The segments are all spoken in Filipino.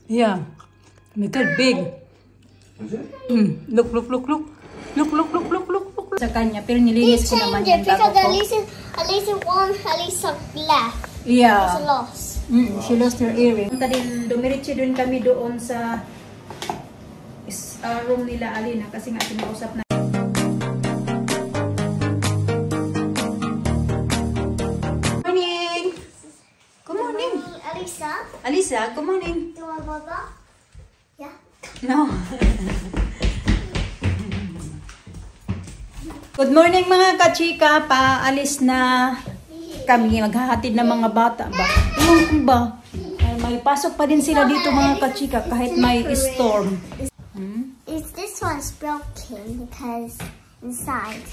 Yeah. Make it big. Is it? Look. Sa kanya, pero nilinis ko naman yung bago ko. At least some left. Yeah. It's a loss. She lost her earring. Dumiretso din kami doon sa room nila Alina kasi nga kinausap na. Morning! Good morning! Alisa, good morning! Do you want Baba? Yeah. No. Good morning mga kachika, paalis na kami, maghahatid ng mga bata ba? Ewan ko ba? May pasok pa din sila dito mga kachika kahit may storm. This one's broken because inside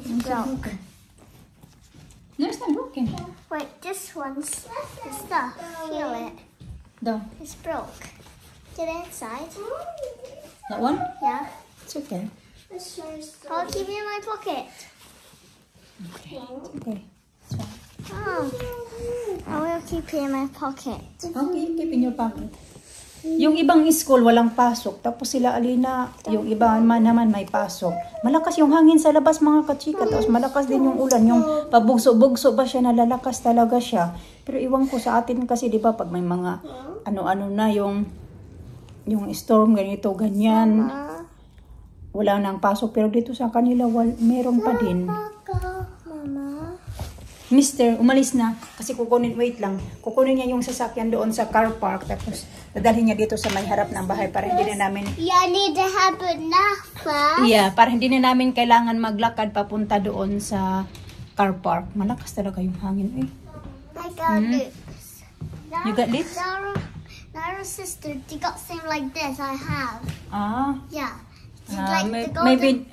it's broken. No, it's not broken. Wait, this one's the stuff. Feel it. No. It's broke. Get inside. That one? Yeah. It's okay. I'll keep it in my pocket. Okay. It's okay. It's fine. Oh. I will keep it in my pocket. Okay, keep in your pocket. Yung ibang school walang pasok, tapos sila Alina, yung iba naman may pasok. Malakas yung hangin sa labas mga kachika, tapos malakas din yung ulan, yung pabugso-bugso ba siya, nalalakas talaga siya. Pero iwan ko sa atin kasi di ba pag may mga ano-ano na yung storm ganito, ganyan, wala nang pasok. Pero dito sa kanila meron pa din. Mama. Mister, umalis na. Kasi kukunin niya yung sasakyan doon sa car park. Tapos, dadalhin niya dito sa may harap ng bahay para hindi na namin... Yeah, I need to have it now first. Yeah, para hindi na namin kailangan maglakad papunta doon sa car park. Malakas talaga yung hangin. Eh. I got lips. You got lips? Nara's sister, they got same like this I have. Ah. Yeah. Like the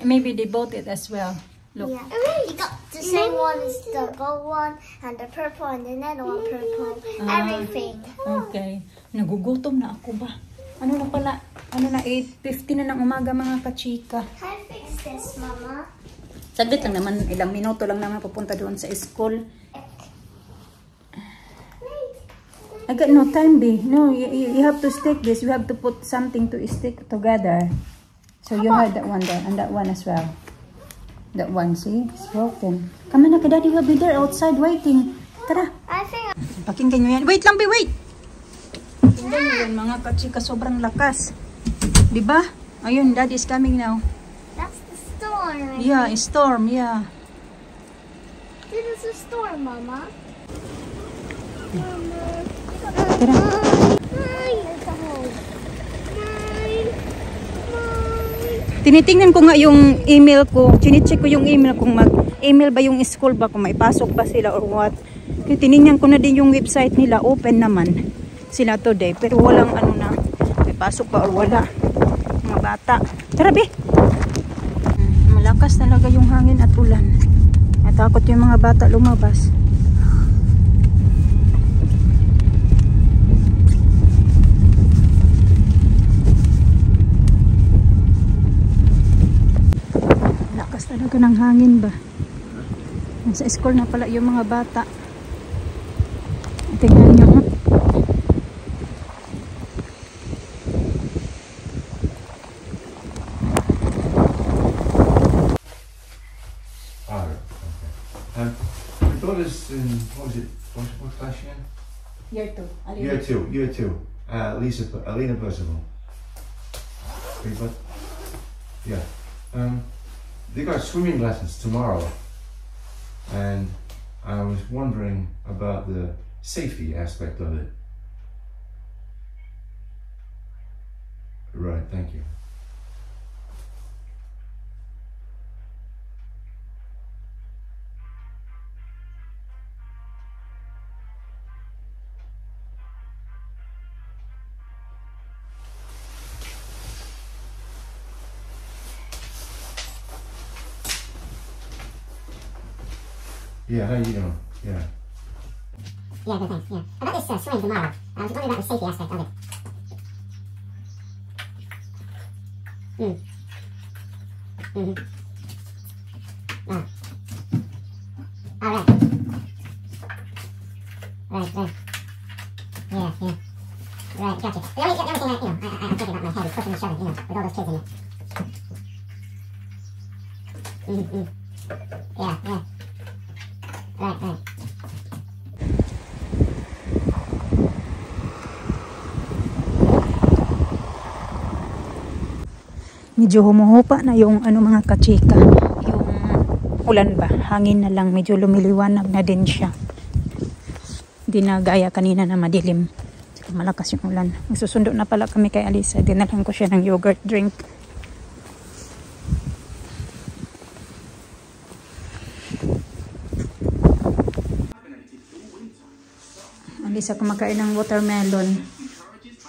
maybe they bought it as well. Look. Yeah. You got the same one as the gold one and the purple and the other one purple. Everything. Okay. Nagugutom na ako ba? Ano na pala? 8:50 na ng umaga mga kachika. Can I fix this, Mama? Saglit lang naman, ilang minuto lang naman pupunta doon sa school. I got no time, B. No, you have to stick this. You have to put something to stick together. So you have that one there and that one as well. That one, see? It's broken. Come on, Daddy will be there outside waiting. Tara. I think Pakinggan nyo yan. Wait lang, B, wait! Pakinggan nyo yan, mga kachika. Sobrang lakas. Diba? Ayun, Daddy is coming now. that's the storm. Yeah, storm, yeah. This is a storm, Mama. Tara. Tinitingnan ko nga yung email ko. Chine-check ko yung email kung mag-email ba yung school ba, kung may pasok ba sila or what. Kaya tinignan ko na din yung website nila. Open naman sila today. Pero walang na, may pasok ba or wala. Mga bata. Tara, be! Malakas talaga yung hangin at ulan. Natakot yung mga bata lumabas. Talaga ng hangin ba? Nasa school na pala yung mga bata. Tingnan nyo. Oh, okay. My daughter's in, what class she in? Year 2. Year 2. Alina Percival. Yeah. They got swimming lessons tomorrow, and I was wondering about the safety aspect of it. Right, thank you. Yeah, how you doing? Yeah. Yeah, good thanks. Yeah. About this swimming tomorrow, I was wondering about the safety aspect of it. Ah. All right. Right. Yeah. Right, gotcha. only thing that, I'm thinking about my head is pushing and shoving, with all those kids in it. Yeah. Right. Medyo humuhupa na yung mga kachika. Yung ulan ba? Hangin na lang. Medyo lumiliwanag na din siya. Hindi na gaya kanina na madilim. Malakas yung ulan. Magsusundo na pala kami kay Alisa. Dinalan ko siya ng yogurt drink. Alisa kumakain ng watermelon.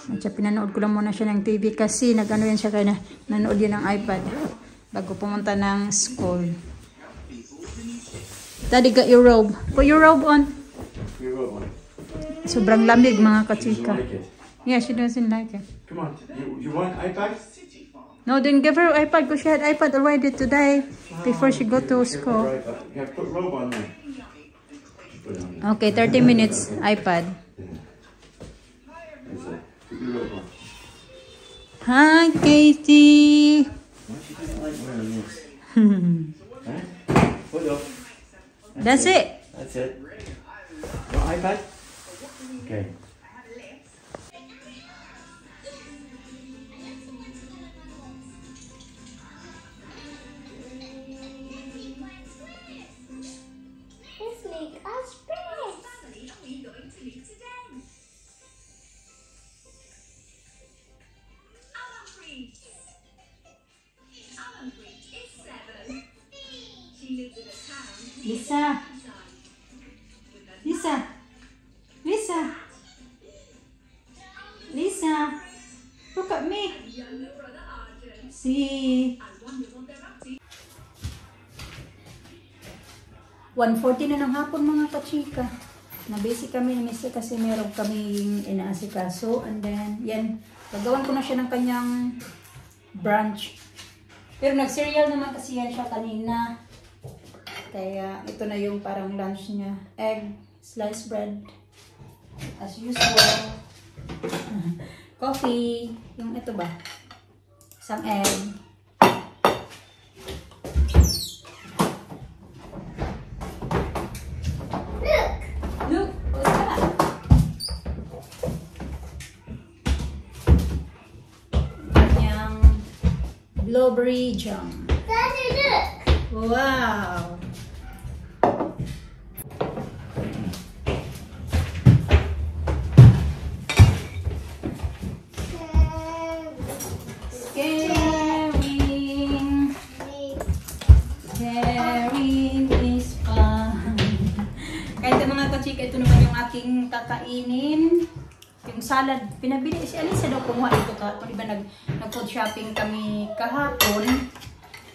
At siya, pinanood ko lang muna siya ng TV kasi nag-ano yan siya kaya nanood yun ng iPad bago pumunta ng school. Daddy got your robe. Put your robe on. Sobrang lamig mga kachika. Like it. Yeah, she doesn't like it. Come on, you want iPad? No, then give her iPad because she had iPad already today before she go to school. Yeah, put robe on there. Okay, 30 minutes iPad. That's it. Put your robe on. Hi, Katie. Why she doesn't like wearing this? Huh? Put up. That's it. That's it. Your iPad? Okay. Let's make a spread. Lisa. Look at me. See. 1:40 na ng hapon mga kachika. Na-busy kami ni Mr. kasi meron kaming inaasikaso. And then, yan. Pagawan ko na siya ng kanyang brunch. Pero nag-cereal naman kasi yan siya kanina. Kaya ito na yung parang lunch niya. Egg, sliced bread. As usual. Coffee. Yung ito ba? Isang egg. Look! What's that? Kanyang blueberry jam. Daddy, look. Wow! Caring is fun. Kahit mga kachika, ito naman yung aking kakainin. Yung salad, pinabili si Alisa daw kumuha ito kahapon. Diba nag-food shopping kami kahapon.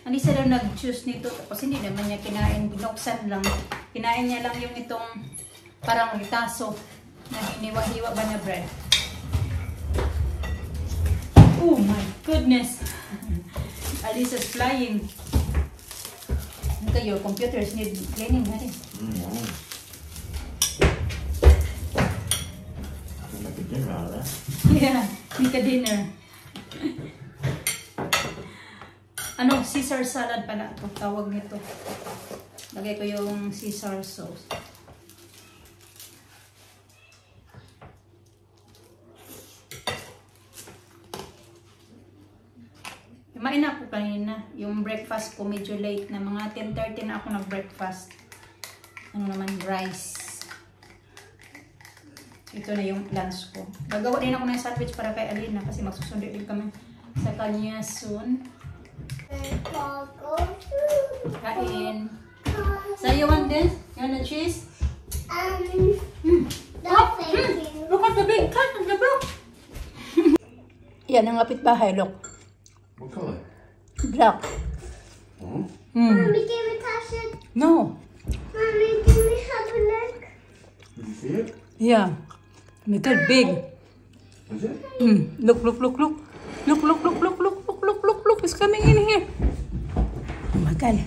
Alisa daw nag-choose nito. Tapos hindi naman niya kinain. Binuksan lang. Kinain niya lang yung itong parang taso na hiniwa-hiwa ba na bread. Oh my goodness. Alisa's flying. Okay, your computers need cleaning, honey. Make a dinner out of that. Yeah, make a dinner. Ano, Caesar salad pala ito. Tawag nito. Lagay ko yung Caesar sauce. Kumain na ako kanina. Yung breakfast ko medyo late na. Mga 10:30 na ako nag-breakfast. Ano naman, rice. Ito na yung lunch ko. Gagawa din ako ng sandwich para kay Alina kasi magsusundo din kami sa kanya soon. Kain. So you want this? You want the cheese? No, thank you. Look at the big cut of the brook. Yan ang kapitbahay, look. What color? Black. Oh. Mommy, can we touch it? No. Mommy, can we have a look? Did you see it? Yeah. Look at big. Is it? Look. Look. It's coming in here. Oh my God.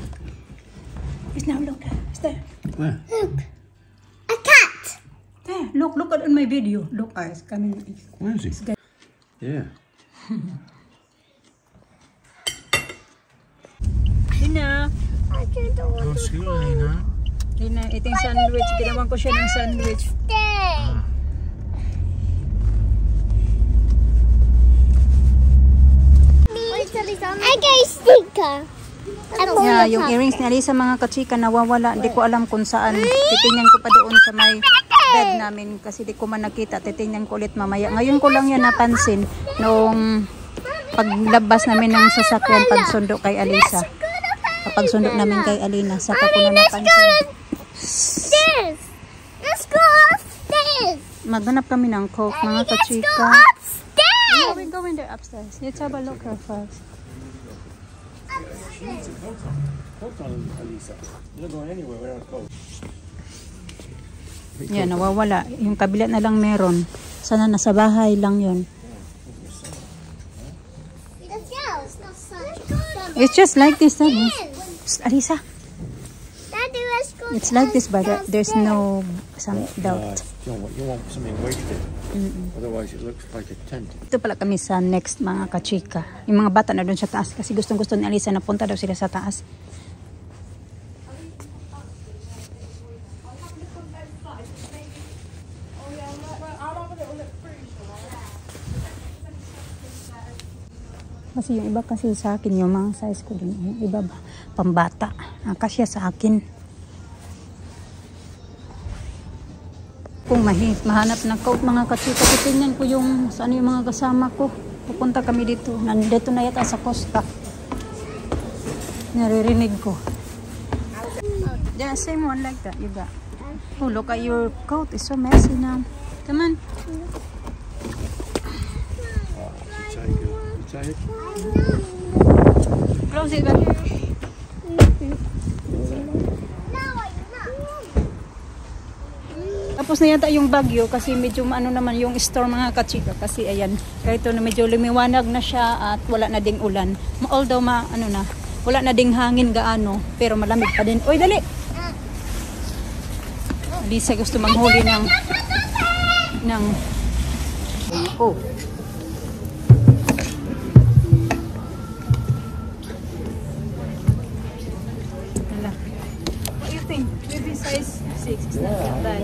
It's now, look. It's there. Where? Look. A cat. There. Look at on my video. Look, it's coming. Where is he? Yeah. Lina, I can't do it. Lena. Lina, ito yung sandwich. Ginawan ko siya ng sandwich. Stay. I got sticker. Yeah, yung earrings ni Alisa mga kachika nawawala. Hindi ko alam kung saan. Titingnan ko pa doon sa may bed namin kasi di ko man nakita. Titingnan ko ulit mamaya. Ngayon ko lang yan napansin nung paglabas namin ng sasakyan pagsundo kay Alisa. Kapag sundo namin kay Alina, saka ko na napansin. Upstairs. Let's go upstairs. Maghanap kami ng Coke mga Let's go kachika. upstairs. Yeah, we're going there upstairs. Let's have a look here first. Coat on, Alisa. You're not going anywhere without a coat. Yeah, nawawala. Yung kabila na lang meron. Sana nasa bahay lang yun. Let's go. It's not sun. It's just like this, Daddy. Alisa, Daddy, let's go. it's like this, but there's no some doubt. You want something weighted. Otherwise it looks like a tent. Ito pala kami sa next mga kachika. Yung mga bata na doon sa taas kasi gustong-gusto ni Alisa na punta daw sila sa taas. Kasi yung iba kasi sa akin, yung mga size ko din, yung iba ba, pambata. Kasya sa akin. Kung mahanap ng coat mga kachika, titingnan ko yung saan yung mga kasama ko. Pupunta kami dito. Nandito na yata sa Costa. Naririnig ko. Yeah, same one like that. You got. Oh, look at your coat. It's so messy now. Come on. You take it. Close it back. Tapos na yata yung Bagyo kasi medyo ano naman yung store mga kachika kasi ayan, kahit na medyo lumiwanag na siya at wala na ding ulan. Although wala na ding hangin gaano pero malamig pa din. Oy, dali! Lisa gusto manghuli ng oh. What do you think? Maybe size 6 is not that bad.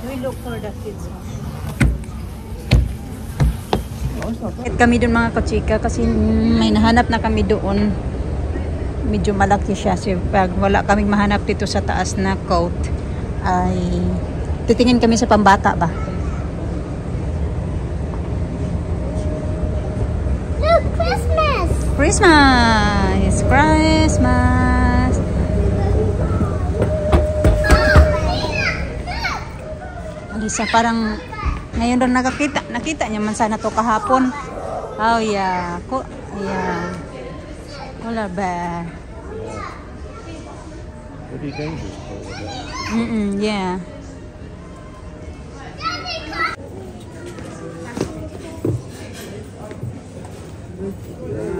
We look for the kids. At kami doon mga kachika kasi may nahanap na kami doon. Medyo malaki siya. So, pag wala kaming mahanap dito sa taas na coat, ay titingin kami sa pambata ba? Look, Christmas. Christmas! Christmas! Alisa, parang ngayon lang nakita niya man sana to kahapon. Oh yeah. Yeah. Wala ba? Pretty dangerous for Yeah.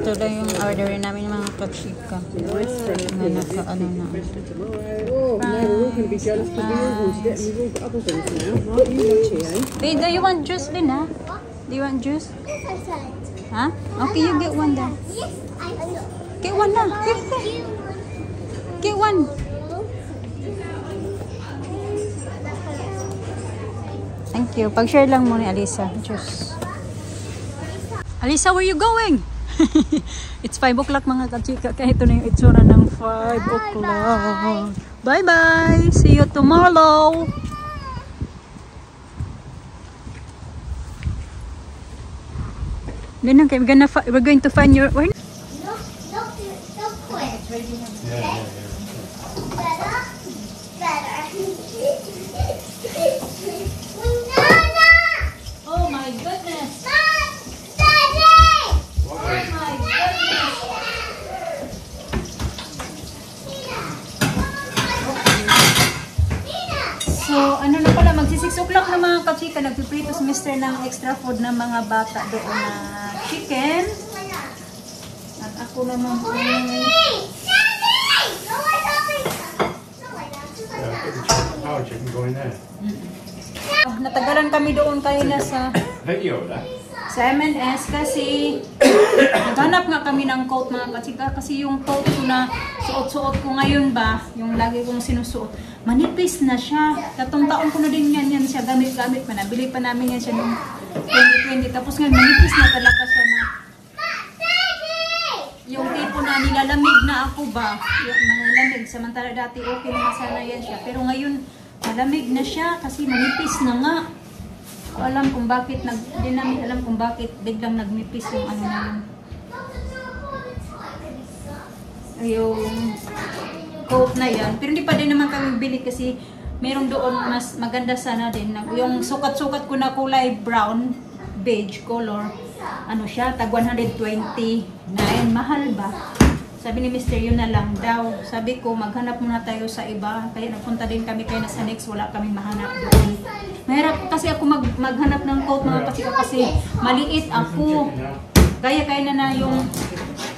Ito lang yung order namin ng mga kachika. Na naka-ano na. Hey, do you want juice, Lina? Do you want juice? Yes, I said. Huh? Okay, you get one then. Yes, I said. Get one na. Get one. Thank you. Pag-share lang muna, Alisa. Juice. Alisa, where you going? It's 5 o'clock mga kachika. Kaya ito na yung itsura ng 5 o'clock. Bye-bye. See you tomorrow. Then we're going to find your... Where? Don't quit. Yeah. Better. Banana! Oh my goodness. Daddy! Oh my goodness. So, ano na pala, magsi 6 o'clock na mga kachika. Nagpiprito si Mr. ng extra food ng mga bata doon na chicken. At ako naman po. Power chicken go in there. Natagalan kami doon kanina sa Video, M&S kasi naghanap nga kami ng coat mga kachika kasi yung coat ko na suot-suot ko ngayon ba, yung lagi kong sinusuot, manipis na siya. Tatong taon ko na din yan siya gamit-gamit pa. Nabili pa namin yan siya noong 2020. Tapos ngayon manipis na talaga siya na yung tipo na nilalamig na ako ba, yung malamig. Samantala dati okay na sana yan siya. Pero ngayon malamig na siya kasi manipis na nga. Alam kung bakit di namin alam kung bakit biglang nagmipis yung ano na yung coat na yan. Pero hindi pa din naman kami bili kasi meron doon mas maganda sana din. Yung sukat-sukat ko na kulay brown, beige color. Ano siya, tag 129. Mahal ba? Sabi ni Mr. yun na lang daw. Sabi ko, maghanap muna tayo sa iba. Kaya nagpunta din kami kaya nasa next, wala kaming mahanap doon. Mahirap kasi ako maghanap ng coat mga kachika kasi maliit ako. Kaya na yung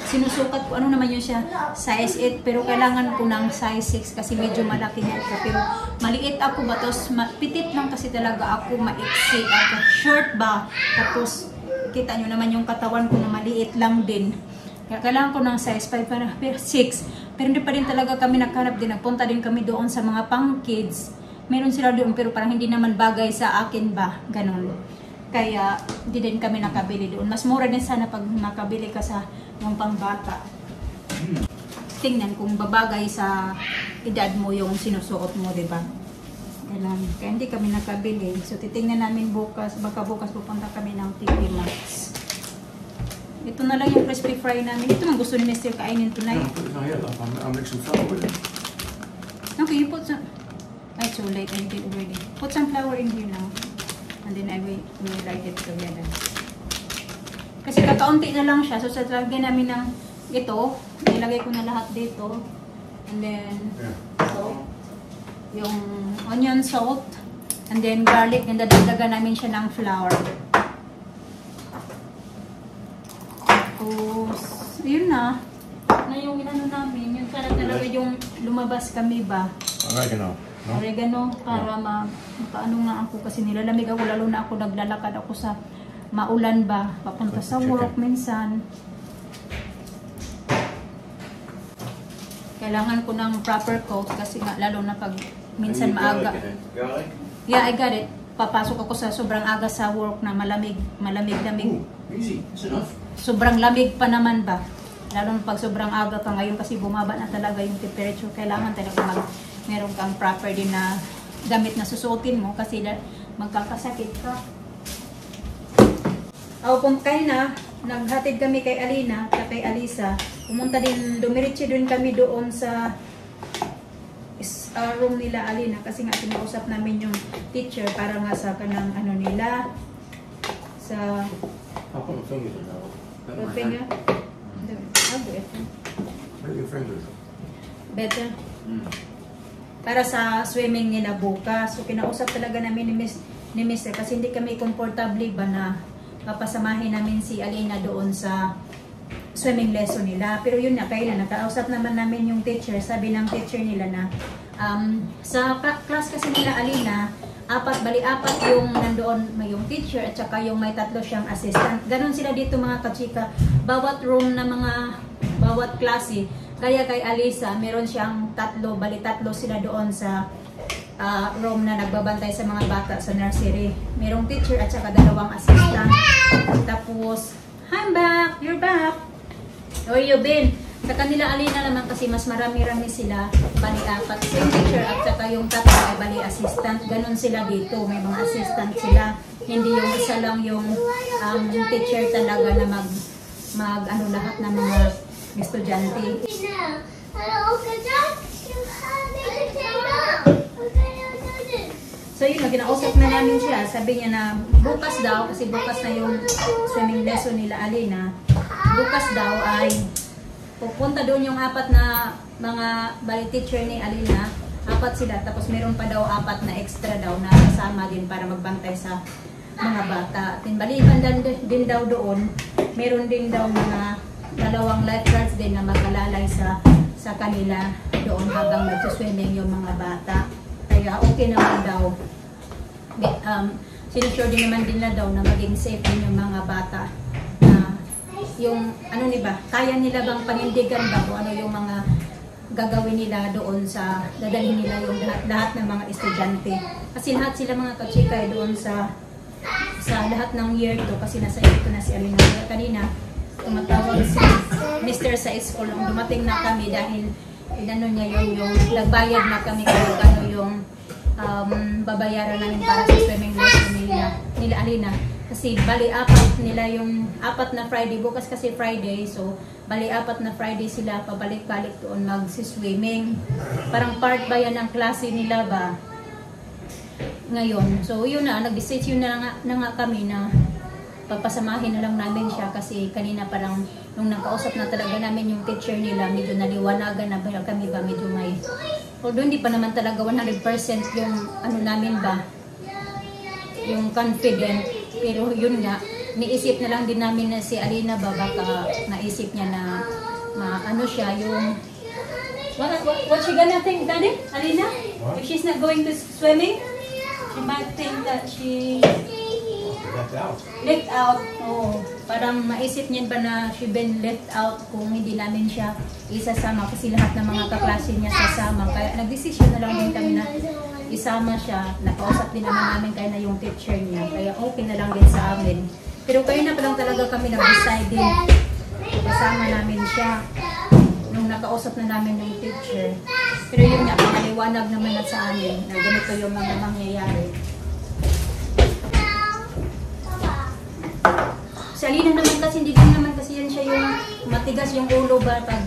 sinusukat ko, ano naman yun siya, size 8. Pero kailangan ko ng size 6 kasi medyo malaki na ito. Pero maliit ako ba? Tapos pitit lang kasi talaga ako, maiksi ako. Short ba? Tapos kita nyo naman yung katawan ko na maliit lang din. Kailangan ko ng size 5 para 6. Pero hindi pa din talaga kami naghanap din. Nagpunta din kami doon sa mga pang kids. Meron sila doon pero parang hindi naman bagay sa akin ba. Ganon. Kaya hindi din kami nakabili doon. Mas mura din sana pag makabili ka sa yung pang bata. Tingnan kung babagay sa edad mo yung sinusuot mo, diba? Ganon. Kaya hindi kami nakabili. So titingnan namin bukas. Baka bukas pupunta kami ng TV Max. Ito na lang yung crispy fry namin. Ito man gusto ni Mr. kainin tonight. I'll make some flour with it. Okay, you put some... Ay, so late. I did already. Put some flour in here now. And then I will light it together. Kasi kakaunti na lang siya. So, sa lagyan namin ng ito. Nilagay ko na lahat dito. And then, salt. Yung onion salt. And then garlic. And dadagdagan namin siya ng flour. Yun na yung inano namin, yung para talaga yung lumabas kami ba? Oregano. No? Oregano, para makaano nga ako kasi nilalamig ako, lalo na ako naglalakad ako sa maulan ba, papunta sa work minsan. Kailangan ko ng proper coat kasi nga, lalo na pag minsan maaga. Garlic? Yeah, I got it. Papasok ako sa sobrang aga sa work na malamig. Easy, that's enough. Sobrang lamig pa naman ba? Lalo na pag sobrang aga ka ngayon kasi bumaba na talaga yung temperature. Kailangan talaga meron kang proper din na damit na susuotin mo kasi magkakasakit ka. Kayo na, naghatid kami kay Alina at kay Alisa. Dumiretso din kami doon sa room nila Alina kasi nga kinausap namin yung teacher para nga sa kanang ano nila sa I'll put my fingers in now. finger. Put your fingers. Better. Para sa swimming nila bukas. So kinausap talaga namin ni Mr. kasi hindi kami comfortable ba na papasamahin namin si Alina doon sa swimming lesson nila. Pero yun na, kailan nakausap naman namin yung teacher. Sabi ng teacher nila na sa class kasi nila Alina, apat yung nandoon may yung teacher at saka yung may 3 siyang assistant. Ganon sila dito mga kachika. Bawat room na bawat klase. Kaya kay Alisa, meron siyang 3 sila doon sa room na nagbabantay sa mga bata sa nursery. Merong teacher at saka 2 assistant. Tapos, I'm back! You're back! Where you been? Sa kanila Alina naman kasi mas marami-rami sila, bali 4. So yung teacher at saka yung 3 ay bali assistant. Ganon sila dito, may mga assistant sila. Hindi yung isa lang yung teacher talaga na mag lahat ng mga estudyante. So yun, kinausap na namin siya. Sabi niya na bukas daw, kasi bukas na yung swimming lesson nila Alina. Bukas daw ay pupunta doon yung 4 na mga bali teacher ni Alina. 4 sila, tapos meron pa daw 4 na extra daw na kasama din para magbantay sa mga bata. Balikan din daw doon, meron din daw mga 2 lifeguards din na mag-alalay sa kanila doon habang nag-swimming yung mga bata. Kaya okay naman daw. sinusure din naman din na daw na maging safe din yung mga bata. Na yung ano ba, kaya nila bang panindigan ba kung ano yung mga gagawin nila doon sa dadalhin nila yung lahat ng mga estudyante. Kasi lahat sila mga kachika doon sa lahat ng year to, kasi nasa year to na si Alina. Kanina, tumatawag si Mr. sa school nung dumating na kami dahil inano niya yung nagbayad na kami kung ano yung babayaran namin para sa swimming lesson nila Alina. Kasi bali apat na Friday, bukas kasi Friday, so bali apat na Friday sila pabalik-balik doon mag-swimming. Parang part ba yan ng klase nila ba ngayon? So yun na, nag-decide na nga kami na papasamahin na lang namin siya kasi kanina parang nung nakausap na talaga namin yung teacher nila, medyo naliwanagan na ba kami ba, medyo may, although hindi pa naman talaga 100% yung ano namin ba, yung confident, pero yun nga, niisip na lang din namin na si Alina ba, baka naisip niya na ano siya, yung what she gonna think, Daddy? Alina? What? If she's not going to swimming, she might think that she left out. Oh, parang maisip niya ba na she been left out kung hindi namin siya isasama kasi lahat ng mga kaklase niya sasama. Kaya nagdesisyon na lang din kami na isama siya. Nakausap din naman namin kaya na yung teacher niya. Kaya okay na lang din sa amin. Pero kayo na pa lang talaga kami nag-decide din. Kasama namin siya nung nakausap na namin yung teacher. Pero yun nga, pangaliwanag naman na sa amin na ganito yung mga mangyayari. Si Alina naman kasi, hindi din naman kasi yan siya yung matigas yung ulo ba. Pag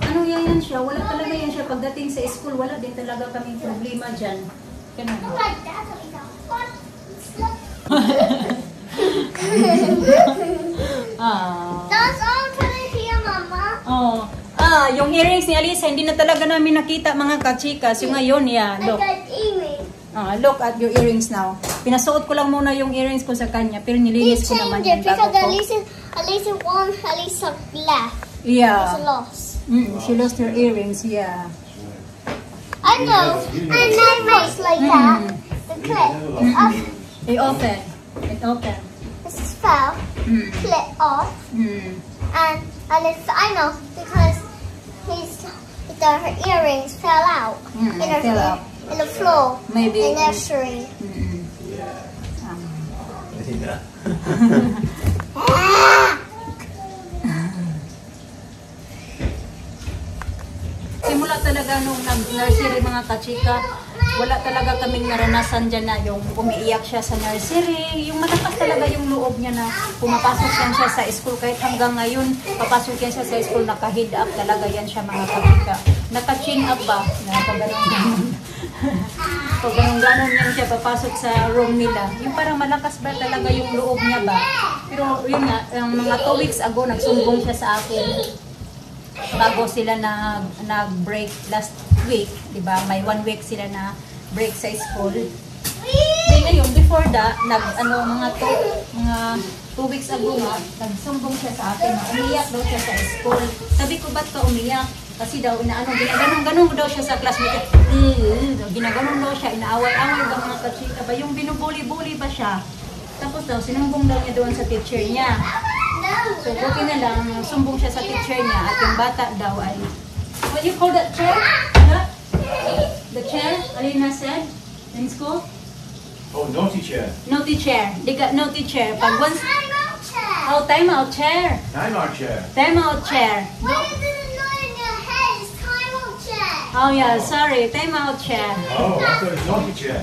ano yan siya, wala talaga yan siya. Pagdating sa school, wala din talaga kaming problema dyan. Ganun. That's all for here, Mama. Oh. Yung earrings ni Alisa, hindi na talaga namin nakita mga kachikas. Yung ngayon, yeah, look. Look at your earrings now. Pinasuot ko lang muna yung earrings ko sa kanya, pero nilinis ko naman yan bago ko. Alisa left. Yeah. It's lost. She lost her earrings, yeah. I know. And then it's like that. The clip is up. It open. It open. This is fell. Clip off. And it's, I know, because her earrings fell out. In the floor. Maybe. In the nursery. Simula talaga nung nursery mga kachika, wala talaga kaming naranasan dyan na yung umiiyak siya sa nursery. Yung malakas talaga yung loob niya na pumapasok yan siya sa school. Kahit hanggang ngayon, papasok yan siya sa school, naka-head up talaga yan siya mga kachika. Naka-chin up ba? Pag-ganon-ganon. Pag-ganon-ganon yan siya papasok sa room nila. Yung parang malakas ba talaga yung loob niya ba? Pero yun nga, mga 2 weeks ago, nagsumbong siya sa akin. Bago sila nag-break last week, di ba? May 1 week sila na break sa school. Then ngayon, before that, mga 2 weeks ago nga, nagsumbong siya sa akin na umiyak daw siya sa school. Sabi ko, ba't ka umiyak? Kasi daw, ginaganon daw siya sa classmate. Ginaganon daw siya, inaaway-away ba mga kachika ba? Yung binubuli-buli ba siya? Tapos daw, sinumbong daw niya doon sa teacher niya. So, okay na lang, sumbong siya sa teacher niya at yung bata daw ay, what you call that chair? What? The chair, Alina said, in school? Oh, naughty chair. Naughty chair. They got naughty chair. Pag once, oh, time out chair. Time out chair. Time out chair. Why is it annoying your head? It's time out chair. Oh yeah, sorry, time out chair. Oh, I thought it was naughty chair.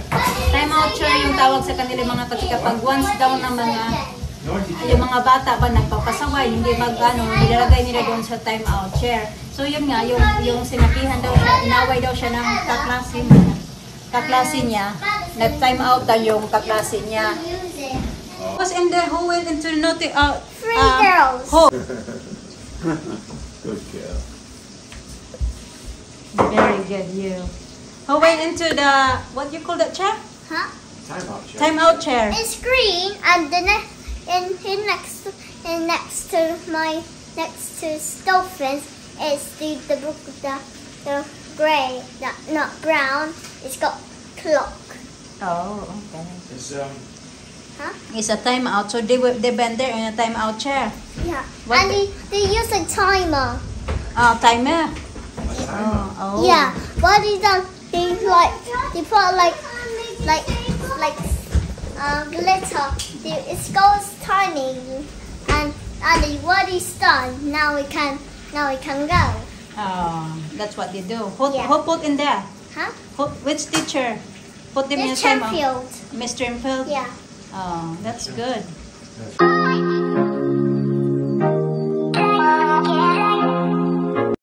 Time out chair yung tawag sa kanila mga kachika. Pag once daw ng mga Naughty chair. yung mga bata ba nagpapasaway, hindi nilalagay nila doon sa time out chair. So yun nga, yung sinakihan daw siya, inaway daw siya ng kaklase niya, nag-time out daw yung kaklase niya. Was in there, who went into the naughty, 3 girls. Good girl. Very good, you. Who went into the, what you call that chair? Huh? Time out chair. Time out chair. It's green, and next to dolphins is the gray, not brown. It's got clock. Oh, okay. It's It's a timeout, so they been there in a timeout chair. Yeah. What And they use a timer. Oh, timer. timer. Oh. Yeah. What is done? They put glitter. It goes tiny, and what is done? Now we can go. Oh, that's what they do. Who Yeah. put in there? Huh? Which teacher put them in a This timeout? Sheffield. Mr. Impel? Yeah. Oh, that's good. That's